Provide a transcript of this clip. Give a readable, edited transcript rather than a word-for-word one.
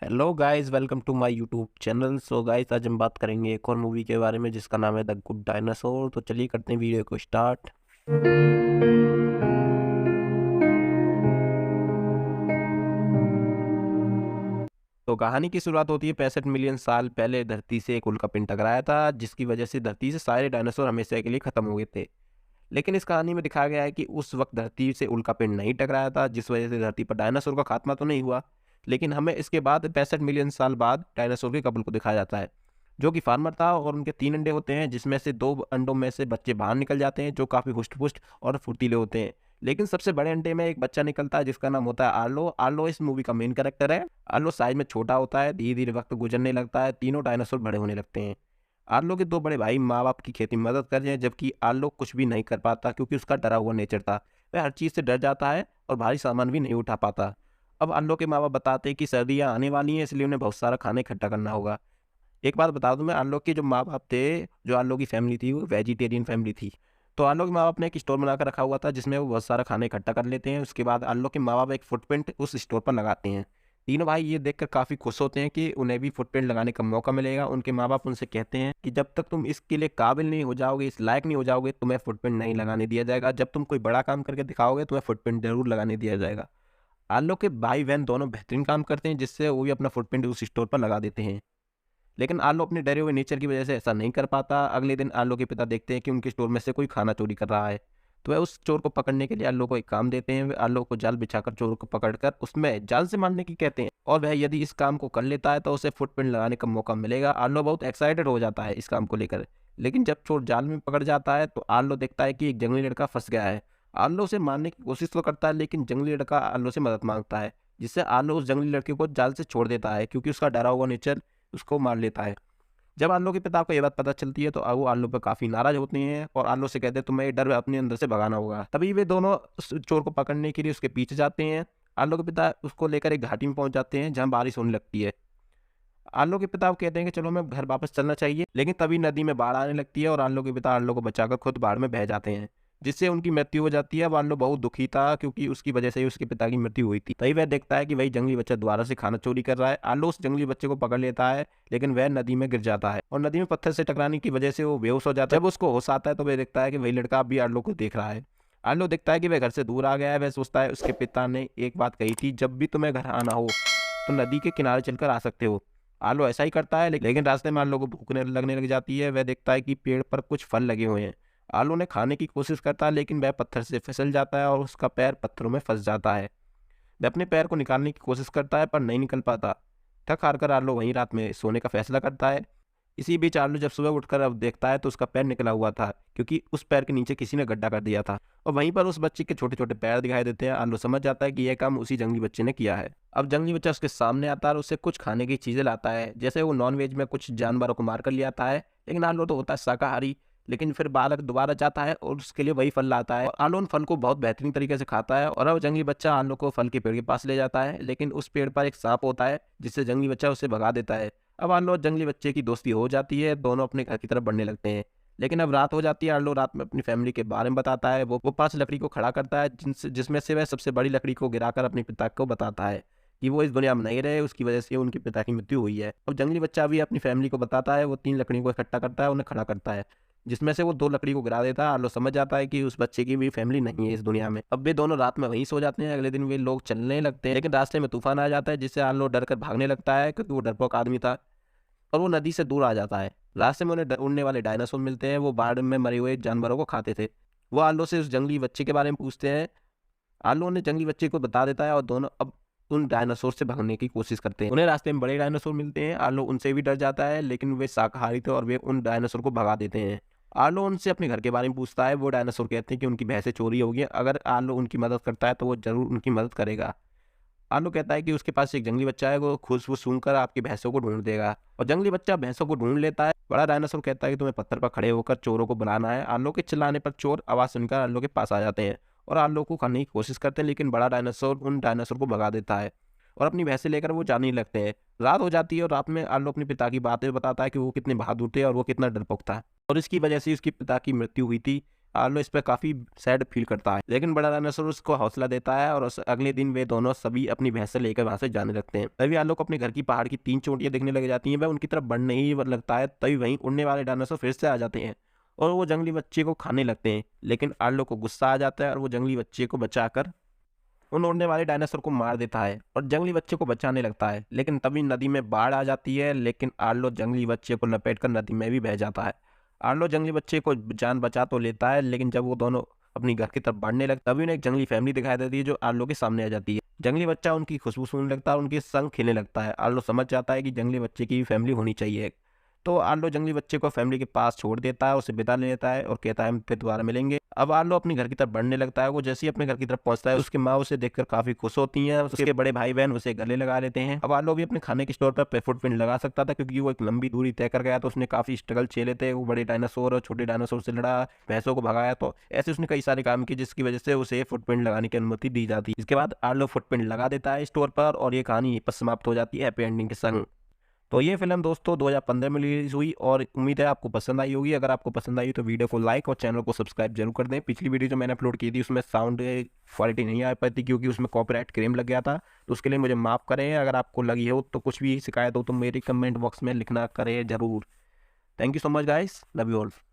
Hello guys, welcome to my YouTube channel. So guys, आज हम बात करेंगे एक और मूवी के बारे में जिसका नाम है द गुड डायनासोर। तो चलिए करते हैं वीडियो को स्टार्ट। तो कहानी की शुरुआत होती है 65 मिलियन साल पहले। धरती से एक उल्कापिंड टकराया था जिसकी वजह से धरती से सारे डायनासोर हमेशा के लिए खत्म हो गए थे। लेकिन इस कहानी में दिखाया गया है कि उस वक्त धरती से उल्कापिंड नहीं टकराया था, जिस वजह से धरती पर डायनासोर का खात्मा तो नहीं हुआ। लेकिन हमें इसके बाद 65 मिलियन साल बाद डायनासोर के कपल को दिखाया जाता है, जो कि फार्मर था, और उनके 3 अंडे होते हैं जिसमें से 2 अंडों में से बच्चे बाहर निकल जाते हैं जो काफ़ी हुष्ट पुष्ट और फुर्तीले होते हैं। लेकिन सबसे बड़े अंडे में एक बच्चा निकलता है जिसका नाम होता है आर्लो। आर्लो इस मूवी का मेन कैरेक्टर है। आर्लो साइज में छोटा होता है, धीरे धीरे वक्त गुजरने लगता है, तीनों डायनासोर बड़े होने लगते हैं। आर्लो के 2 बड़े भाई माँ बाप की खेती में मदद कर रहे हैं, जबकि आर्लो कुछ भी नहीं कर पाता क्योंकि उसका डरा हुआ नेचर था। वह हर चीज़ से डर जाता है और भारी सामान भी नहीं उठा पाता। अब आर्लो के माँ बाप बताते हैं कि सर्दियाँ आने वाली हैं, इसलिए उन्हें बहुत सारा खाना इकट्ठा करना होगा। एक बात बता दूं मैं, आर्लो के जो माँ बाप थे, जो आर्लो की फैमिली थी, वो वेजिटेरियन फैमिली थी। तो आर्लो के माँ बाप ने एक स्टोर बनाकर रखा हुआ था जिसमें वो बहुत सारा खाना इकट्ठा कर लेते हैं। उसके बाद आर्लो के माँ बाप एक फुटप्रिंट उस स्टोर पर लगाते हैं। तीनों भाई ये देखकर काफ़ी खुश होते हैं कि उन्हें भी फुटप्रिंट लगाने का मौका मिलेगा। उनके माँ बाप उनसे कहते हैं कि जब तक तुम इसके लिए काबिल नहीं हो जाओगे, इस लायक नहीं हो जाओगे, तुम्हें फुटप्रिंट नहीं लगाने दिया जाएगा। जब तुम कोई बड़ा काम करके दिखाओगे, तुम्हें फुटप्रिंट जरूर लगाने दिया जाएगा। आर्लो के भाई बहन दोनों बेहतरीन काम करते हैं, जिससे वो भी अपना फुटप्रिंट उस स्टोर पर लगा देते हैं। लेकिन आर्लो अपने डरे हुए नेचर की वजह से ऐसा नहीं कर पाता। अगले दिन आर्लो के पिता देखते हैं कि उनके स्टोर में से कोई खाना चोरी कर रहा है। तो वह उस चोर को पकड़ने के लिए आर्लो को एक काम देते हैं। वे आर्लो को जाल बिछाकर चोर को पकड़कर उसमें जाल से मारने की कहते हैं, और वह यदि इस काम को कर लेता है तो उसे फुटप्रिंट लगाने का मौका मिलेगा। आर्लो बहुत एक्साइटेड हो जाता है इस काम को लेकर। लेकिन जब चोर जाल में पकड़ जाता है तो आर्लो देखता है कि एक जंगली लड़का फंस गया है। आर्लो उसे मारने की कोशिश तो करता है, लेकिन जंगली लड़का आर्लो से मदद मांगता है, जिससे आर्लो उस जंगली लड़के को जाल से छोड़ देता है क्योंकि उसका डरा हुआ नेचर उसको मार लेता है। जब आर्लो के पिता को ये बात पता चलती है तो वो आर्लो पर काफ़ी नाराज़ होते हैं और आर्लो से कहते हैं तुम्हें ये डर अपने अंदर से भगाना होगा। तभी वे दोनों उस चोर को पकड़ने के लिए उसके पीछे जाते हैं। आर्लो के पिता उसको लेकर एक घाटी में पहुंच जाते हैं जहां बारिश होने लगती है। आर्लो के पिता कहते हैं कि चलो हमें घर वापस चलना चाहिए, लेकिन तभी नदी में बाढ़ आने लगती है और आर्लो के पिता आर्लो को बचाकर खुद बाढ़ में बह जाते हैं, जिससे उनकी मृत्यु हो जाती है। अब आर्लो बहुत दुखी था क्योंकि उसकी वजह से ही उसके पिता की मृत्यु हुई थी। तभी वह देखता है कि वही जंगली बच्चा दोबारा से खाना चोरी कर रहा है। आर्लो उस जंगली बच्चे को पकड़ लेता है, लेकिन वह नदी में गिर जाता है और नदी में पत्थर से टकराने की वजह से वो बेहोश हो जाता है। जब उसको होश आता है तो वह देखता है कि वही लड़का अभी आर्लो को देख रहा है। आर्लो देखता है कि वह घर से दूर आ गया है। वह सोचता है उसके पिता ने एक बात कही थी, जब भी तुम्हें घर आना हो तो नदी के किनारे चलकर आ सकते हो। आर्लो ऐसा ही करता है, लेकिन रास्ते में आर्लो को भूख लगने लग जाती है। वह देखता है कि पेड़ पर कुछ फल लगे हुए हैं। आर्लो ने खाने की कोशिश करता है, लेकिन वह पत्थर से फिसल जाता है और उसका पैर पत्थरों में फंस जाता है। वह अपने पैर को निकालने की कोशिश करता है पर नहीं निकल पाता। थक हार कर आर्लो वहीं रात में सोने का फैसला करता है। इसी बीच आर्लो जब सुबह उठकर अब देखता है तो उसका पैर निकला हुआ था, क्योंकि उस पैर के नीचे किसी ने गड्ढा कर दिया था, और वहीं पर उस बच्चे के छोटे छोटे पैर दिखाई देते हैं। आर्लो समझ जाता है कि यह काम उसी जंगली बच्चे ने किया है। अब जंगली बच्चा उसके सामने आता है और उससे कुछ खाने की चीजें लाता है, जैसे वो नॉन वेज में कुछ जानवरों को मार कर ले आता है। लेकिन आर्लो तो होता है शाकाहारी। लेकिन फिर बालक दोबारा जाता है और उसके लिए वही फल लाता है, और आर्लो उन फल को बहुत बेहतरीन तरीके से खाता है। और अब जंगली बच्चा आर्लो को फल के पेड़ के पास ले जाता है, लेकिन उस पेड़ पर एक सांप होता है जिससे जंगली बच्चा उसे भगा देता है। अब आर्लो और जंगली बच्चे की दोस्ती हो जाती है, दोनों अपने घर की तरफ बढ़ने लगते हैं। लेकिन अब रात हो जाती है। आर्लो रात में अपनी फैमिली के बारे में बताता है। वो 5 लकड़ी को खड़ा करता है, जिसमें से वह सबसे बड़ी लकड़ी को गिराकर अपने पिता को बताता है कि वो इस दुनिया में नहीं रहे, उसकी वजह से उनके पिता की मृत्यु हुई है। अब जंगली बच्चा भी अपनी फैमिली को बताता है। वो 3 लकड़ियों को इकट्ठा करता है, उन्हें खड़ा करता है, जिसमें से वो 2 लकड़ी को गिरा देता है। आर्लो समझ जाता है कि उस बच्चे की भी फैमिली नहीं है इस दुनिया में। अब वे दोनों रात में वहीं सो जाते हैं। अगले दिन वे लोग चलने लगते हैं, लेकिन रास्ते में तूफान आ जाता है, जिससे आर्लो डर कर भागने लगता है क्योंकि वो डरपोक आदमी था, और वो नदी से दूर आ जाता है। रास्ते में उन्हें उड़ने वाले डायनासोर मिलते हैं। वो बाढ़ में मरे हुए जानवरों को खाते थे। वो आर्लो से उस जंगली बच्चे के बारे में पूछते हैं। आर्लो ने जंगली बच्चे को बता देता है और दोनों अब उन डायनासोर से भागने की कोशिश करते हैं। उन्हें रास्ते में बड़े डायनासोर मिलते हैं। आर्लो उनसे भी डर जाता है, लेकिन वे शाकाहारी थे और वे उन डायनासोर को भगा देते हैं। आर्लो उनसे अपने घर के बारे में पूछता है। वो डायनासोर कहते हैं कि उनकी भैंसें चोरी हो गई। अगर आर्लो उनकी मदद करता है तो वो जरूर उनकी मदद करेगा। आर्लो कहता है कि उसके पास एक जंगली बच्चा है, वो खुशबू सूंघकर आपकी भैंसों को ढूंढ देगा, और जंगली बच्चा भैंसों को ढूंढ लेता है। बड़ा डायनासोर कहता है कि तुम्हें पत्थर पर खड़े होकर चोरों को बुलाना है। आर्लो के चिल्लाने पर चोर आवाज सुनकर आर्लो के पास आ जाते हैं और आर्लो को खाने की कोशिश करते हैं, लेकिन बड़ा डायनासोर उन डायनासोर को भगा देता है और अपनी भैंसें लेकर वो जाने लगते हैं। रात हो जाती है और रात में आर्लो अपने पिता की बातें बताता है कि वो कितने बहादुर थे और वो कितना डरपोक था, और इसकी वजह से उसके पिता की मृत्यु हुई थी। आर्लो इस पे काफ़ी सैड फील करता है, लेकिन बड़ा डायनासोर उसको हौसला देता है और अगले दिन वे दोनों सभी अपनी भैंसें लेकर वहाँ से जाने लगते हैं। तभी आर्लो को अपने घर की पहाड़ की 3 चोटियाँ दिखने लग जाती हैं। वह उनकी तरफ बढ़ने ही लगता है, तभी वहीं उड़ने वाले डायनासोर फिर से आ जाते हैं और वो जंगली बच्चे को खाने लगते हैं। लेकिन आर्लो को गुस्सा आ जाता है और वो जंगली बच्चे को बचाकर उन उड़ने वाले डायनासोर को मार देता है और जंगली बच्चे को बचाने लगता है। लेकिन तभी नदी में बाढ़ आ जाती है, लेकिन आर्लो जंगली बच्चे को लपेटकर नदी में भी बह जाता है। आर्लो जंगली बच्चे को जान बचा तो लेता है, लेकिन जब वो दोनों अपनी घर की तरफ बढ़ने लगते तभी उन्हें एक जंगली फैमिली दिखाई देती है जो आर्लो के सामने आ जाती है। जंगली बच्चा उनकी खुशबू सूंघने लगता है और उनके संग खेलने लगता है। आर्लो समझ जाता है कि जंगली बच्चे की फैमिली होनी चाहिए, तो आर्लो जंगली बच्चे को फैमिली के पास छोड़ देता है, उसे विदा ले लेता है और कहता है हम फिर दोबारा मिलेंगे। अब आर्लो अपने घर की तरफ बढ़ने लगता है। वो जैसे ही अपने घर की तरफ पहुंचता है, उसकी माँ उसे देखकर काफी खुश होती हैं। उसके बड़े भाई बहन उसे गले लगा लेते हैं। अब आर्लो भी अपने खाने के स्टोर पर फुटप्रिंट लगा सकता था, क्योंकि वो एक लंबी दूरी तय कर गया, तो उसने काफी स्ट्रगल झेले थे। वो बड़े डायनासोर और छोटे डायनासोर से लड़ा, भैंसों को भगाया, तो ऐसे उसने कई सारे काम किए जिसकी वजह से उसे फुटप्रिंट लगाने की अनुमति दी जाती है। इसके बाद आर्लो फुटप्रिंट लगा देता है स्टोर पर और ये कहानी यहीं पर समाप्त हो जाती है हैप्पी एंडिंग के संग। तो ये फिल्म दोस्तों 2015 में रिलीज हुई और उम्मीद है आपको पसंद आई होगी। अगर आपको पसंद आई तो वीडियो को लाइक और चैनल को सब्सक्राइब जरूर कर दें। पिछली वीडियो जो मैंने अपलोड की थी उसमें साउंड क्वालिटी नहीं आ पाती, क्योंकि उसमें कॉपीराइट क्लेम लग गया था, तो उसके लिए मुझे माफ़ करें। अगर आपको लगी हो तो कुछ भी शिकायत हो तो मेरी कमेंट बॉक्स में लिखना करें ज़रूर। Thank you so much guys, love you all.